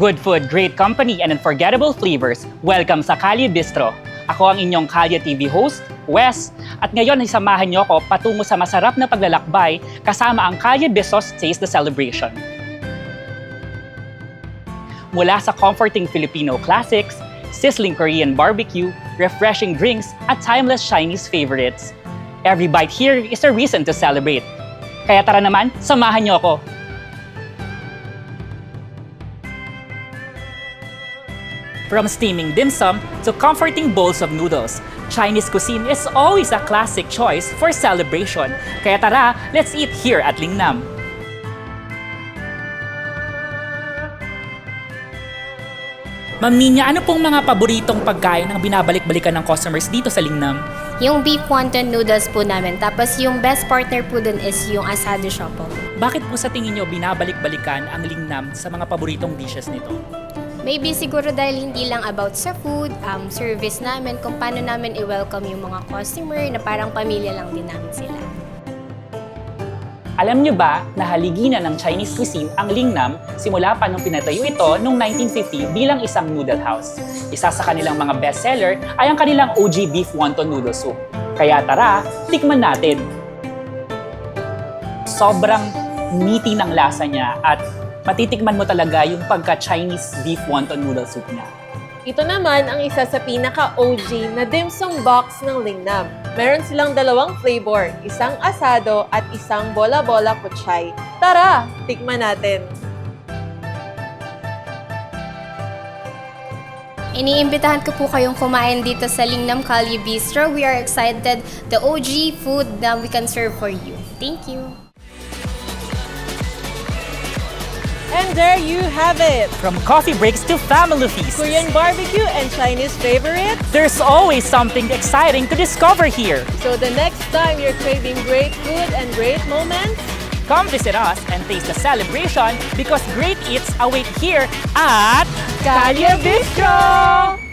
Good food, great company, and unforgettable flavors. Welcome sa Kalye Bistro. Ako ang inyong Kalye TV host, Wes. At ngayon ay samahan niyo ako patungo sa masarap na paglalakbay kasama ang Kalye Bistro's Taste the Celebration. Mula sa comforting Filipino classics, sizzling Korean barbecue, refreshing drinks, at timeless Chinese favorites. Every bite here is a reason to celebrate. Kaya tara naman, samahan niyo ako. From steaming dim sum to comforting bowls of noodles, Chinese cuisine is always a classic choice for celebration. Kaya tara, let's eat here at Lingnam. Ma'am Nina, ano pong mga paboritong pagkain ang binabalik-balikan ng customers dito sa Lingnam? Yung beef wonton noodles po namin. Tapos yung best partner po dun is yung asado siya po. Bakit po sa tingin nyo binabalik-balikan ang Lingnam sa mga paboritong dishes nito? Maybe siguro dahil hindi lang about sa food, service namin, kung paano namin i-welcome yung mga customer na parang pamilya lang din namin sila. Alam nyo ba na haliginan ng Chinese cuisine ang Lingnam simula pa nung pinatayo ito noong 1950 bilang isang noodle house. Isa sa kanilang mga bestseller ay ang kanilang OG beef wonton noodle soup. Kaya tara, tikman natin! Sobrang meaty ng lasa niya at matitikman mo talaga yung pagka-Chinese beef wonton noodle soup niya. Ito naman ang isa sa pinaka-OG na dim sum box ng Lingnam. Meron silang dalawang flavor, isang asado at isang bola-bola kutsay. Tara, tikman natin! Iniimbitahan ko po kayong kumain dito sa Lingnam Kalye Bistro. We are excited the OG food that we can serve for you. Thank you! And there you have it! From coffee breaks to family feasts, Korean barbecue and Chinese favorites. there's always something exciting to discover here. So the next time you're craving great food and great moments, Come visit us and taste the celebration because great eats await here at Kalye Bistro!